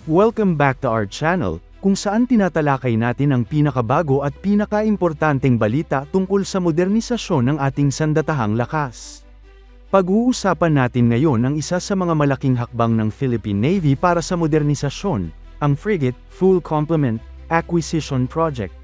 Welcome back to our channel, kung saan tinatalakay natin ang pinakabago at pinakaimportanteng balita tungkol sa modernisasyon ng ating sandatahang lakas. Pag-uusapan natin ngayon ang isa sa mga malaking hakbang ng Philippine Navy para sa modernisasyon, ang Frigate Full Complement Acquisition Project.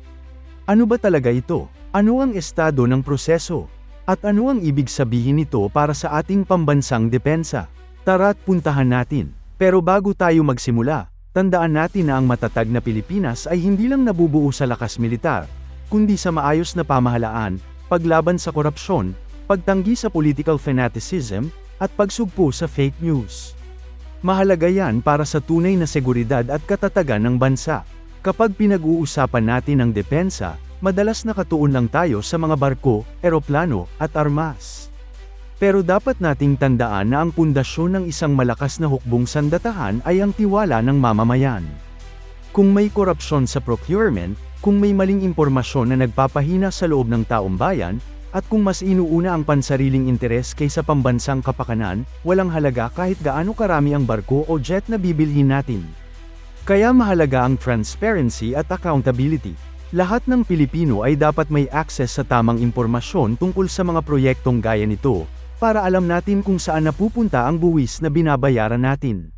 Ano ba talaga ito? Ano ang estado ng proseso? At ano ang ibig sabihin nito para sa ating pambansang depensa? Tara't puntahan natin. Pero bago tayo magsimula, tandaan natin na ang matatag na Pilipinas ay hindi lang nabubuo sa lakas militar, kundi sa maayos na pamahalaan, paglaban sa korupsyon, pagtanggi sa political fanaticism, at pagsugpo sa fake news. Mahalaga yan para sa tunay na seguridad at katatagan ng bansa. Kapag pinag-uusapan natin ang depensa, madalas nakatuon lang tayo sa mga barko, eroplano, at armas. Pero dapat nating tandaan na ang pundasyon ng isang malakas na hukbong sandatahan ay ang tiwala ng mamamayan. Kung may korupsyon sa procurement, kung may maling impormasyon na nagpapahina sa loob ng taong bayan, at kung mas inuuna ang pansariling interes kaysa pambansang kapakanan, walang halaga kahit gaano karami ang barko o jet na bibilhin natin. Kaya mahalaga ang transparency at accountability. Lahat ng Pilipino ay dapat may access sa tamang impormasyon tungkol sa mga proyektong gaya nito, para alam natin kung saan napupunta ang buwis na binabayaran natin.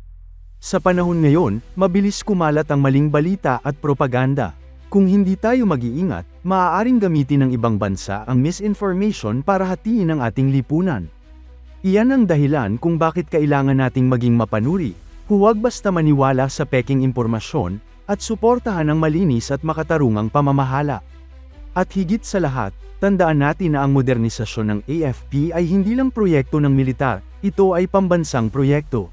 Sa panahon ngayon, mabilis kumalat ang maling balita at propaganda. Kung hindi tayo mag-iingat, maaaring gamitin ng ibang bansa ang misinformation para hatiin ang ating lipunan. Iyan ang dahilan kung bakit kailangan nating maging mapanuri, huwag basta maniwala sa peking impormasyon, at suportahan ang malinis at makatarungang pamamahala. At higit sa lahat, tandaan natin na ang modernisasyon ng AFP ay hindi lang proyekto ng militar, ito ay pambansang proyekto.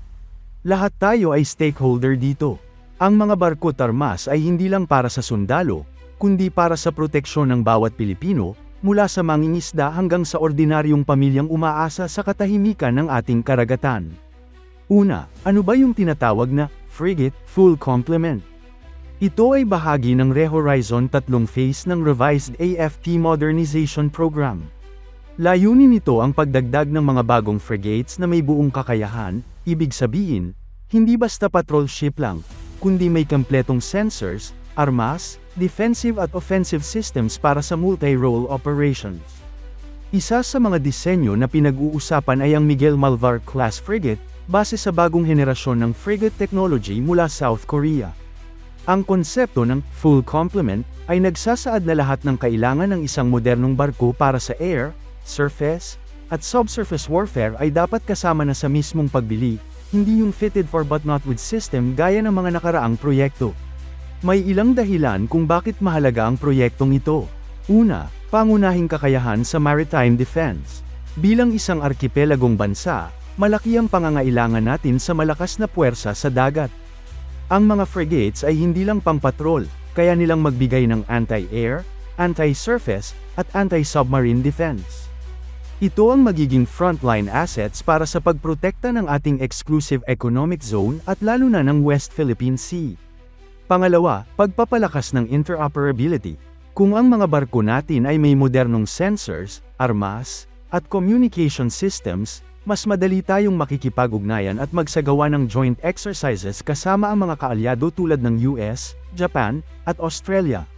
Lahat tayo ay stakeholder dito. Ang mga barko at armas ay hindi lang para sa sundalo, kundi para sa proteksyon ng bawat Pilipino, mula sa mangingisda hanggang sa ordinaryong pamilyang umaasa sa katahimikan ng ating karagatan. Una, ano ba yung tinatawag na Frigate Full Complement? Ito ay bahagi ng ReHorizon 3 phase ng revised AFP Modernization Program. Layunin nito ang pagdagdag ng mga bagong frigates na may buong kakayahan, ibig sabihin, hindi basta patrol ship lang, kundi may kompletong sensors, armas, defensive at offensive systems para sa multi-role operations. Isa sa mga disenyo na pinag-uusapan ay ang Miguel Malvar class frigate, base sa bagong henerasyon ng frigate technology mula South Korea. Ang konsepto ng full complement ay nagsasaad na lahat ng kailangan ng isang modernong barko para sa air, surface, at subsurface warfare ay dapat kasama na sa mismong pagbili, hindi yung fitted for but not with system gaya ng mga nakaraang proyekto. May ilang dahilan kung bakit mahalaga ang proyektong ito. Una, pangunahing kakayahan sa maritime defense. Bilang isang arkipelagong bansa, malaki ang pangangailangan natin sa malakas na puwersa sa dagat. Ang mga frigates ay hindi lang pampatrol, kaya nilang magbigay ng anti-air, anti-surface, at anti-submarine defense. Ito ang magiging frontline assets para sa pagprotekta ng ating exclusive economic zone at lalo na ng West Philippine Sea. Pangalawa, pagpapalakas ng interoperability. Kung ang mga barko natin ay may modernong sensors, armas, at communication systems, mas madali tayong makikipag-ugnayan at magsagawa ng joint exercises kasama ang mga kaalyado tulad ng US, Japan, at Australia.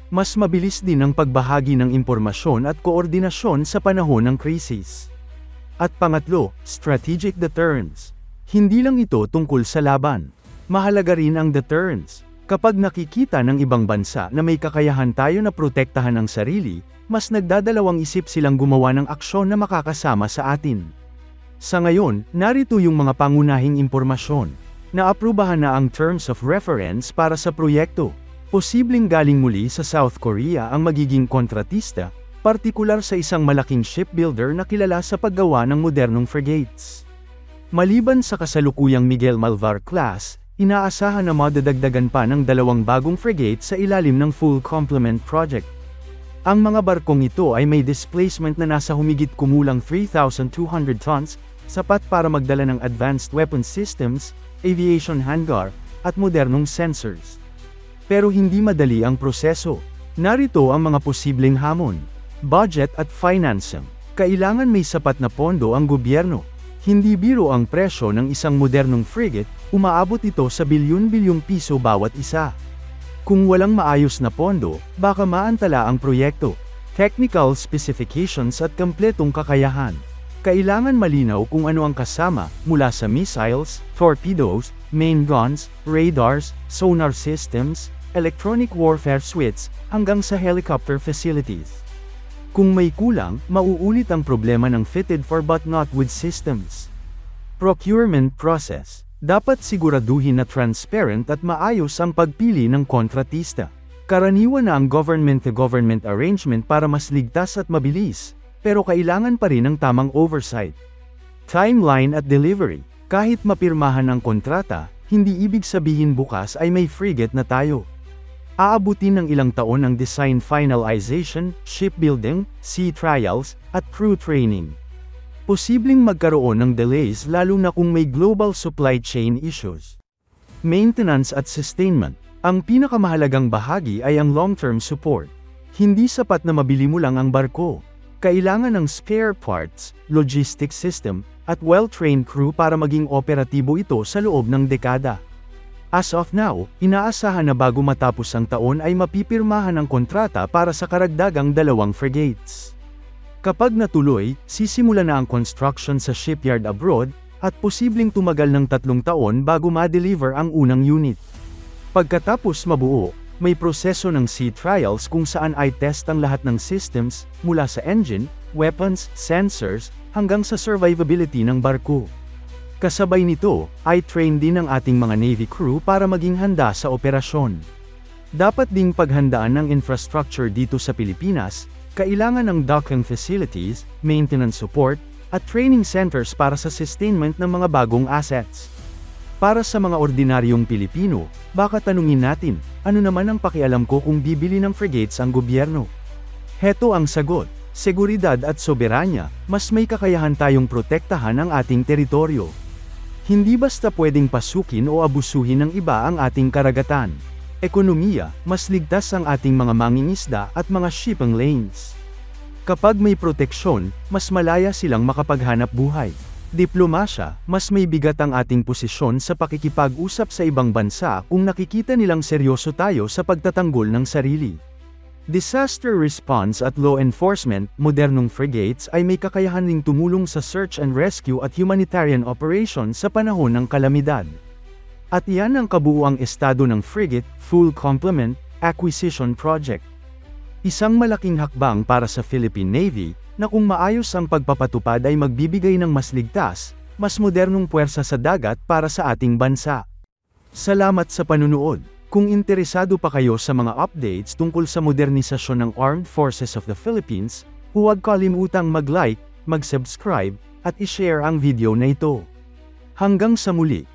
Mas mabilis din ang pagbahagi ng impormasyon at koordinasyon sa panahon ng krisis. At pangatlo, strategic deterrence. Hindi lang ito tungkol sa laban. Mahalaga rin ang deterrence. Kapag nakikita ng ibang bansa na may kakayahan tayo na protektahan ang sarili, mas nagdadalawang isip silang gumawa ng aksyon na makakasama sa atin. Sa ngayon, narito yung mga pangunahing impormasyon. Naaprubahan na ang terms of reference para sa proyekto. Posibleng galing muli sa South Korea ang magiging kontratista, partikular sa isang malaking shipbuilder na kilala sa paggawa ng modernong frigates. Maliban sa kasalukuyang Miguel Malvar class, inaasahan na madadagdagan pa ng 2 bagong frigate sa ilalim ng Full Complement Project. Ang mga barkong ito ay may displacement na nasa humigit kumulang 3,200 tons, sapat para magdala ng advanced weapon systems, aviation hangar, at modernong sensors. Pero hindi madali ang proseso. Narito ang mga posibleng hamon. Budget at financing. Kailangan may sapat na pondo ang gobyerno. Hindi biro ang presyo ng isang modernong frigate, umaabot ito sa bilyon-bilyong piso bawat isa. Kung walang maayos na pondo, baka maantala ang proyekto. Technical specifications at kompletong kakayahan. Kailangan malinaw kung ano ang kasama, mula sa missiles, torpedoes, main guns, radars, sonar systems, electronic warfare suites, hanggang sa helicopter facilities. Kung may kulang, mauulit ang problema ng fitted for but not with systems. Procurement process. Dapat siguraduhin na transparent at maayos ang pagpili ng kontratista. Karaniwan na ang government-to-government arrangement para mas ligtas at mabilis, pero kailangan pa rin ng tamang oversight. Timeline at delivery. Kahit mapirmahan ang kontrata, hindi ibig sabihin bukas ay may frigate na tayo. Aabutin ng ilang taon ang design finalization, shipbuilding, sea trials, at crew training. Posibleng magkaroon ng delays lalo na kung may global supply chain issues. Maintenance at sustainment. Ang pinakamahalagang bahagi ay ang long-term support. Hindi sapat na mabili mo lang ang barko. Kailangan ng spare parts, logistics system, at well-trained crew para maging operatibo ito sa loob ng dekada. As of now, inaasahan na bago matapos ang taon ay mapipirmahan ang kontrata para sa karagdagang 2 frigates. Kapag natuloy, sisimula na ang construction sa shipyard abroad, at posibleng tumagal ng 3 taon bago ma-deliver ang unang unit. Pagkatapos mabuo, may proseso ng sea trials kung saan ay test ang lahat ng systems, mula sa engine, weapons, sensors, hanggang sa survivability ng barko. Kasabay nito, ay train din ang ating mga Navy crew para maging handa sa operasyon. Dapat ding paghandaan ng infrastructure dito sa Pilipinas, kailangan ng docking facilities, maintenance support, at training centers para sa sustainment ng mga bagong assets. Para sa mga ordinaryong Pilipino, baka tanungin natin, ano naman ang pakialam ko kung bibili ng frigates ang gobyerno? Heto ang sagot, seguridad at soberanya, mas may kakayahan tayong protektahan ang ating teritoryo. Hindi basta pwedeng pasukin o abusuhin ng iba ang ating karagatan. Ekonomiya, mas ligtas ang ating mga mangingisda at mga shipping lanes. Kapag may proteksyon, mas malaya silang makapaghanap buhay. Diplomasya, mas may bigat ang ating posisyon sa pakikipag-usap sa ibang bansa kung nakikita nilang seryoso tayo sa pagtatanggol ng sarili. Disaster response at law enforcement, modernong frigates ay may kakayahan ding tumulong sa search and rescue at humanitarian operations sa panahon ng kalamidad. At iyan ang kabuuang estado ng frigate, full complement, acquisition project. Isang malaking hakbang para sa Philippine Navy, na kung maayos ang pagpapatupad ay magbibigay ng mas ligtas, mas modernong puwersa sa dagat para sa ating bansa. Salamat sa panunood. Kung interesado pa kayo sa mga updates tungkol sa modernisasyon ng Armed Forces of the Philippines, huwag kalimutang mag-like, mag-subscribe, at i-share ang video na ito. Hanggang sa muli.